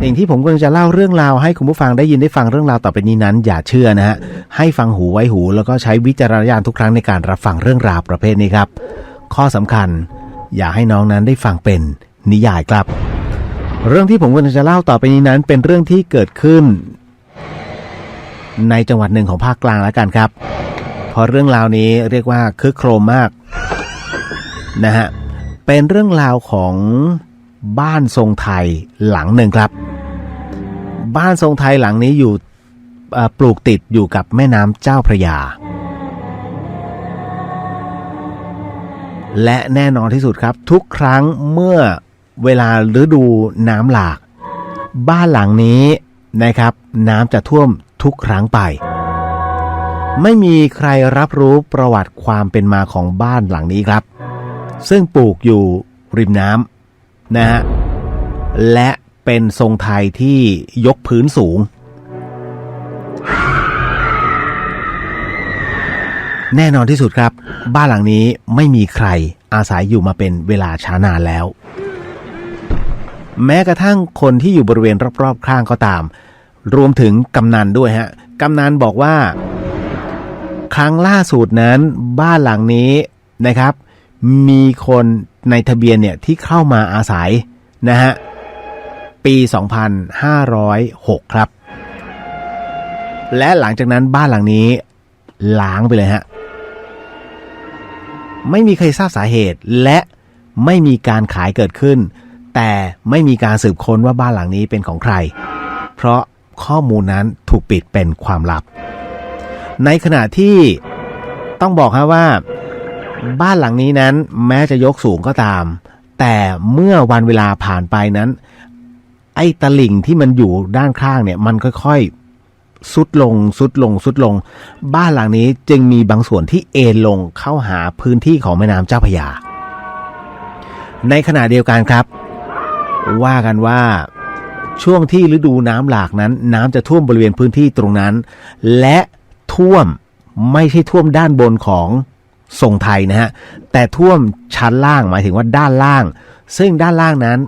สิ่งที่ผมกำลังจะเล่าเรื่องราวให้คุณผู้ฟังได้ยินได้ฟังเรื่องราวต่อไปนี้นั้นอย่าเชื่อนะฮะให้ฟังหูไว้หูแล้วก็ใช้วิจารณญาณทุกครั้งในการรับฟังเรื่องราวประเภทนี้ครับข้อสำคัญอย่าให้น้องนั้นได้ฟังเป็นนิยายครับเรื่องที่ผมกำลังจะเล่าต่อไปนี้นั้นเป็นเรื่องที่เกิดขึ้นในจังหวัดหนึ่งของภาคกลางแล้วกันครับพอเรื่องราวนี้เรียกว่าคึกโครมมากนะฮะเป็นเรื่องราวของบ้านทรงไทยหลังหนึ่งครับบ้านทรงไทยหลังนี้อยู่ปลูกติดอยู่กับแม่น้ำเจ้าพระยาและแน่นอนที่สุดครับทุกครั้งเมื่อเวลาฤดูน้ำหลากบ้านหลังนี้นะครับน้ำจะท่วมทุกครั้งไปไม่มีใครรับรู้ประวัติความเป็นมาของบ้านหลังนี้ครับซึ่งปลูกอยู่ริมน้ำนะฮะและเป็นทรงไทยที่ยกพื้นสูงแน่นอนที่สุดครับบ้านหลังนี้ไม่มีใครอาศัยอยู่มาเป็นเวลาช้านานแล้วแม้กระทั่งคนที่อยู่บริเวณรอบๆข้างก็ตามรวมถึงกำนันด้วยฮะกำนันบอกว่าครั้งล่าสุดนั้นบ้านหลังนี้นะครับมีคนในทะเบียนเนี่ยที่เข้ามาอาศัยนะฮะปี 2506 ครับและหลังจากนั้นบ้านหลังนี้ล้างไปเลยฮะไม่มีใครทราบสาเหตุและไม่มีการขายเกิดขึ้นแต่ไม่มีการสืบค้นว่าบ้านหลังนี้เป็นของใครเพราะข้อมูลนั้นถูกปิดเป็นความลับในขณะที่ต้องบอกครับว่าบ้านหลังนี้นั้นแม้จะยกสูงก็ตามแต่เมื่อวันเวลาผ่านไปนั้นไอ้ตลิ่งที่มันอยู่ด้านข้างเนี่ยมันค่อยๆซุดลงบ้านหลังนี้จึงมีบางส่วนที่เอนลงเข้าหาพื้นที่ของแม่น้ำเจ้าพระยาในขณะเดียวกันครับว่ากันว่าช่วงที่ฤดูน้ำหลากนั้นน้ำจะท่วมบริเวณพื้นที่ตรงนั้นและท่วมไม่ใช่ท่วมด้านบนของทรงไทยนะฮะแต่ท่วมชั้นล่างหมายถึงว่าด้านล่างซึ่งด้านล่างนั้น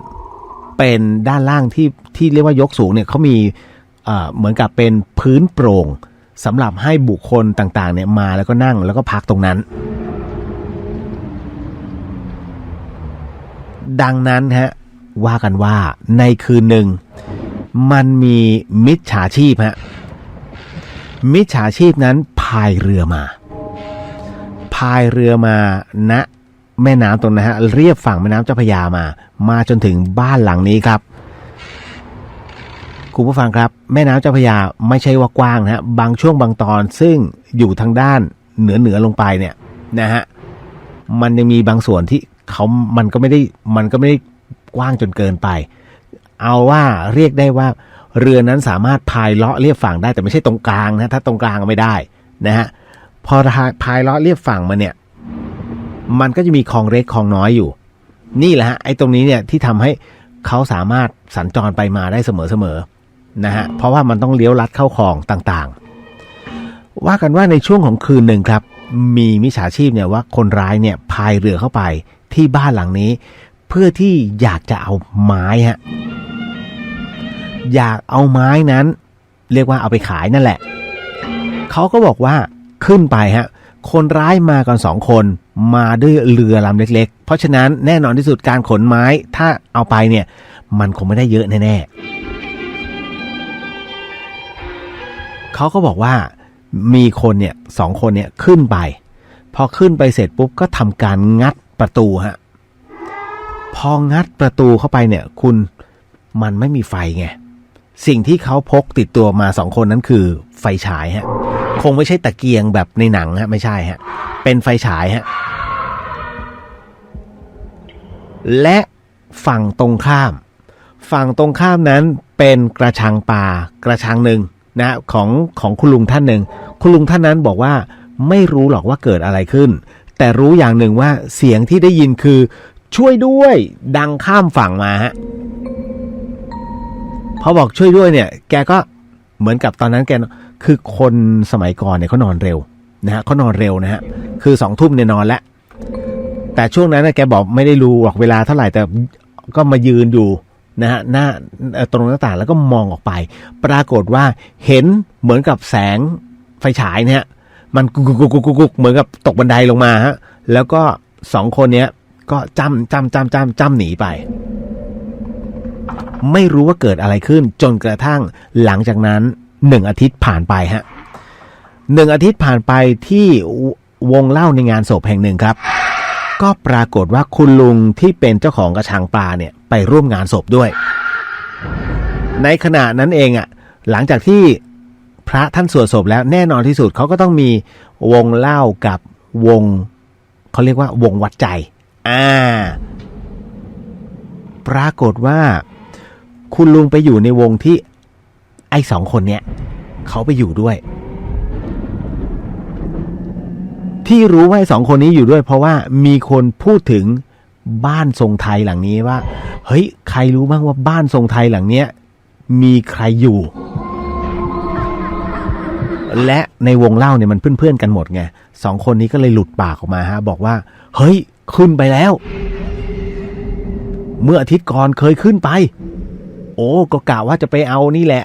เป็นด้านล่างที่เรียกว่ายกสูงเนี่ยเขามีเหมือนกับเป็นพื้นโปร่งสำหรับให้บุคคลต่างๆเนี่ยมาแล้วก็นั่งแล้วก็พักตรงนั้นดังนั้นฮะว่ากันว่าในคืนหนึ่งมันมีมิจฉาชีพฮะมิจฉาชีพนั้นพายเรือมาณแม่น้ำตรงนั้นฮะเรียบฝั่งแม่น้ำเจ้าพระยามาจนถึงบ้านหลังนี้ครับคุณผู้ฟังครับแม่น้ำเจ้าพระยาไม่ใช่ว่ากว้างนะฮะบางช่วงบางตอนซึ่งอยู่ทางด้านเหนือลงไปเนี่ยนะฮะมันยังมีบางส่วนที่มันก็ไม่ได้กว้างจนเกินไปเอาว่าเรียกได้ว่าเรือนั้นสามารถพายเลาะเลียบฝั่งได้แต่ไม่ใช่ตรงกลางนะถ้าตรงกลางไม่ได้นะฮะพอพายเลาะเลียบฝั่งมาเนี่ยมันก็จะมีคลองเล็กคลองน้อยอยู่นี่แหละฮะไอ้ตรงนี้เนี่ยที่ทำให้เขาสามารถสัญจรไปมาได้เสมอนะฮะเพราะว่ามันต้องเลี้ยวลัดเข้าคลองต่างๆว่ากันว่าในช่วงของคืนหนึ่งครับมีมิจฉาชีพเนี่ยว่าคนร้ายเนี่ยพายเรือเข้าไปที่บ้านหลังนี้เพื่อที่อยากจะเอาไม้ฮะอยากเอาไม้นั้นเรียกว่าเอาไปขายนั่นแหละเขาก็บอกว่าขึ้นไปฮะคนร้ายมากัน2 คนมาด้วยเรือลำเล็กๆเพราะฉะนั้นแน่นอนที่สุดการขนไม้ถ้าเอาไปเนี่ยมันคงไม่ได้เยอะแน่ๆเขาก็บอกว่ามีคนเนี่ย2 คนเนี่ยขึ้นไปพอขึ้นไปเสร็จปุ๊บก็ทำการงัดประตูฮะพองัดประตูเข้าไปเนี่ยคุณมันไม่มีไฟไงสิ่งที่เขาพกติดตัวมา2 คนนั้นคือไฟฉายฮะคงไม่ใช่ตะเกียงแบบในหนังฮะไม่ใช่ฮะเป็นไฟฉายฮะและฝั่งตรงข้ามนั้นเป็นกระชังปลากระชังหนึ่งนะของคุณลุงท่านหนึ่งคุณลุงท่านนั้นบอกว่าไม่รู้หรอกว่าเกิดอะไรขึ้นแต่รู้อย่างหนึ่งว่าเสียงที่ได้ยินคือช่วยด้วยดังข้ามฝั่งมาฮะพอบอกช่วยด้วยเนี่ยแกก็เหมือนกับตอนนั้นแกคือคนสมัยก่อนเนี่ยเขานอนเร็วนะฮะคือ20:00 นเนี่ยนอนแล้วแต่ช่วงนั้นแกบอกไม่ได้รู้หรอกเวลาเท่าไหร่แต่ก็มายืนอยู่ นะฮะหน้าตรงหน้าต่างแล้วก็มองออกไปปรากฏว่าเห็นเหมือนกับแสงไฟฉายเนี่ยมันกุกเหมือนกับตกบันไดลงมาฮะแล้วก็สองคนเนี้ยก็จ้ำหนีไปไม่รู้ว่าเกิดอะไรขึ้นจนกระทั่งหลังจากนั้น1 อาทิตย์ผ่านไปฮะ1 อาทิตย์ผ่านไปที่วงเล่าในงานศพแห่งหนึ่งครับก็ปรากฏว่าคุณลุงที่เป็นเจ้าของกระชังปลาเนี่ยไปร่วมงานศพด้วยในขณะนั้นเองอ่ะหลังจากที่พระท่านสวดศพแล้วแน่นอนที่สุดเขาก็ต้องมีวงเล่ากับวงเขาเรียกว่าวงวัดใจปรากฏว่าคุณลุงไปอยู่ในวงที่ไอ้2 คนเนี้ยเขาไปอยู่ด้วยที่รู้ว่า2 คนนี้อยู่ด้วยเพราะว่ามีคนพูดถึงบ้านทรงไทยหลังนี้ว่าเฮ้ยใครรู้บ้างว่าบ้านทรงไทยหลังเนี้ยมีใครอยู่และในวงเล่าเนี่ยมันเพื่อนๆกันหมดไง2 คนนี้ก็เลยหลุดปากออกมาฮะบอกว่าเฮ้ยขึ้นไปแล้วเมื่ออาทิตย์ก่อนเคยขึ้นไปโอ้ก็กะว่าจะไปเอานี่แหละ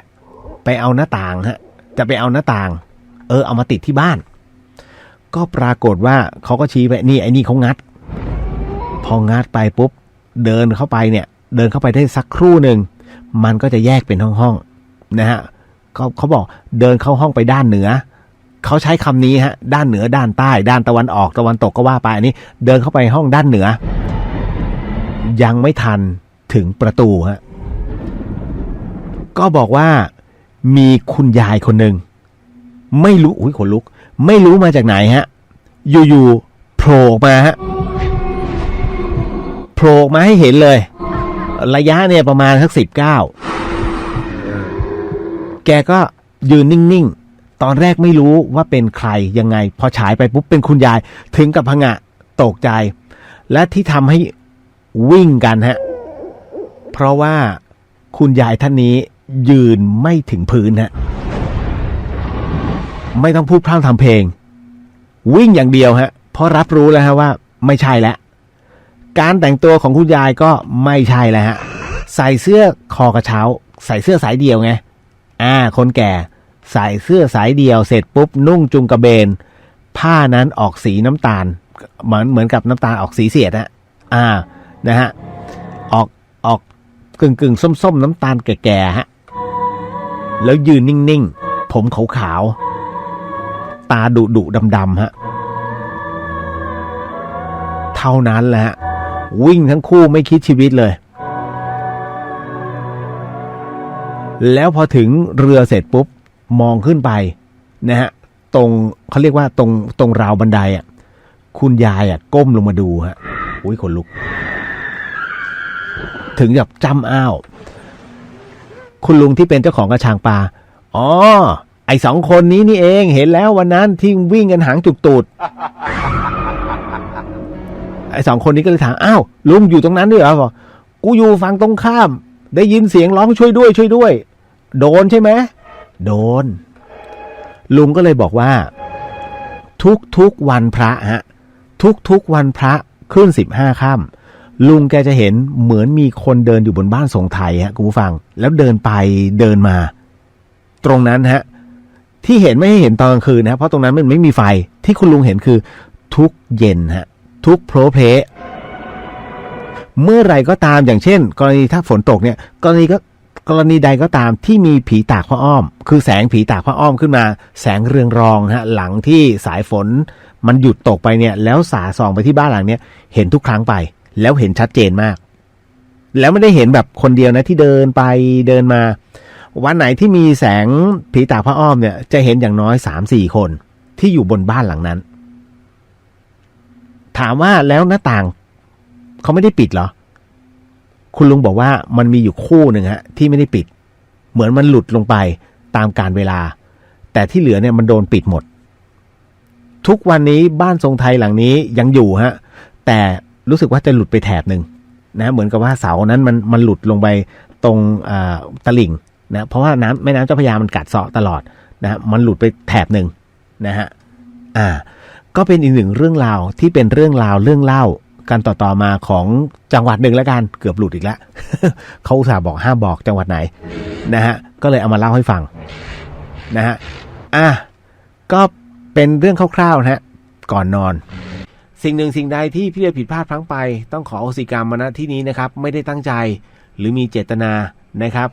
ไปเอาหน้าต่างฮะจะไปเอาหน้าต่างเอามาติดที่บ้านก็ปรากฏว่าเขาก็ชี้ไปนี่ไอ้นี่เขางัดพองัดไปปุ๊บเดินเข้าไปได้สักครู่หนึ่งมันก็จะแยกเป็นห้องๆนะฮะเขาบอกเดินเข้าห้องไปด้านเหนือเขาใช้คำนี้ฮะด้านเหนือด้านใต้ด้านตะวันออกตะวันตกก็ว่าไปอันนี้เดินเข้าไปห้องด้านเหนือยังไม่ทันถึงประตูฮะก็บอกว่ามีคุณยายคนหนึ่งไม่รู้ขนลุกไม่รู้มาจากไหนฮะอยู่ๆโผล่มาฮะโผล่มาให้เห็นเลยระยะเนี่ยประมาณสัก19แกก็ยืนนิ่งๆตอนแรกไม่รู้ว่าเป็นใครยังไงพอฉายไปปุ๊บเป็นคุณยายถึงกับผงะตกใจและที่ทำให้วิ่งกันฮะเพราะว่าคุณยายท่านนี้ยืนไม่ถึงพื้นฮะไม่ต้องพูดพร่ำทำเพลงวิ่งอย่างเดียวฮะเพราะรับรู้แล้วฮะว่าไม่ใช่แล้วการแต่งตัวของคุณยายก็ไม่ใช่แล้วฮะใส่เสื้อคอกระเช้าใส่เสื้อสายเดี่ยวไงคนแก่ใส่เสื้อสายเดี่ยวเสร็จปุ๊บนุ่งจุงกระเบนผ้านั้นออกสีน้ำตาลเหมือนกับน้ำตาลออกสีเสียดฮะนะฮะออกกึ่งส้มน้ำตาลแก่ๆฮะแล้วยืนนิ่งๆผมขาวๆตาดุดำๆฮะเท่านั้นแหละวิ่งทั้งคู่ไม่คิดชีวิตเลยแล้วพอถึงเรือเสร็จปุ๊บมองขึ้นไปนะฮะตรงเขาเรียกว่าตรงราวบันไดคุณยายก้มลงมาดูฮะขนลุกถึงกับจ้ำอ้าวคุณลุงที่เป็นเจ้าของกระชังปลาไอ้2 คนนี้นี่เองเห็นแล้ววันนั้นที่วิ่งกันหางจุกตูดไอ้2 คนนี้ก็เลยถามอ้าวลุงอยู่ตรงนั้นด้วยเหรอบอกกูอยู่ฝั่งตรงข้ามได้ยินเสียงร้องช่วยด้วยโดนใช่ไหมโดนลุงก็เลยบอกว่าทุกวันพระฮะทุกวันพระขึ้น15 ค่ำลุงแกจะเห็นเหมือนมีคนเดินอยู่บนบ้านทรงไทยฮะคุณผู้ฟังแล้วเดินไปเดินมาตรงนั้นฮะที่เห็นไม่ให้เห็นตอนกลางคืนนะเพราะตรงนั้นมันไม่มีไฟที่คุณลุงเห็นคือทุกเย็นฮะทุกโพลเพลเมื่อไรก็ตามอย่างเช่นกรณีถ้าฝนตกเนี่ยกรณีใดก็ตามที่มีผีตากผ้าอ้อมคือแสงผีตากผ้าอ้อมขึ้นมาแสงเรืองรองฮะหลังที่สายฝนมันหยุดตกไปเนี่ยแล้วสาส่องไปที่บ้านหลังเนี้ยเห็นทุกครั้งไปแล้วเห็นชัดเจนมากแล้วไม่ได้เห็นแบบคนเดียวนะที่เดินไปเดินมาวันไหนที่มีแสงผีตากผ้าอ้อมเนี่ยจะเห็นอย่างน้อย 3-4 คนที่อยู่บนบ้านหลังนั้นถามว่าแล้วหน้าต่างเขาไม่ได้ปิดเหรอคุณลุงบอกว่ามันมีอยู่คู่หนึ่งฮะที่ไม่ได้ปิดเหมือนมันหลุดลงไปตามกาลเวลาแต่ที่เหลือเนี่ยมันโดนปิดหมดทุกวันนี้บ้านทรงไทยหลังนี้ยังอยู่ฮะแต่รู้สึกว่าจะหลุดไปแถบหนึ่งนะเหมือนกับว่าเสานั้นมันหลุดลงไปตรงตลิ่งนะเพราะว่าแม่น้ำเจ้าพระยามันกัดเซาะตลอดนะมันหลุดไปแถบหนึ่งนะฮะก็เป็นอีกหนึ่งเรื่องราวที่เป็นเรื่องเล่า กันต่อมาของจังหวัดหนึ่งแล้วกันเกือบหลุดอีกแล้ว เขาอุตส่าห์บอกห้ามบอกจังหวัดไหนนะฮะก็เลยเอามาเล่าให้ฟังนะฮะก็เป็นเรื่องคร่าวๆนะฮะก่อนนอนสิ่งหนึ่งสิ่งใดที่พี่เดียผิดพลาดพลั้งไปต้องขออโหสิกรรมมาณที่นี้นะครับไม่ได้ตั้งใจหรือมีเจตนานะครับ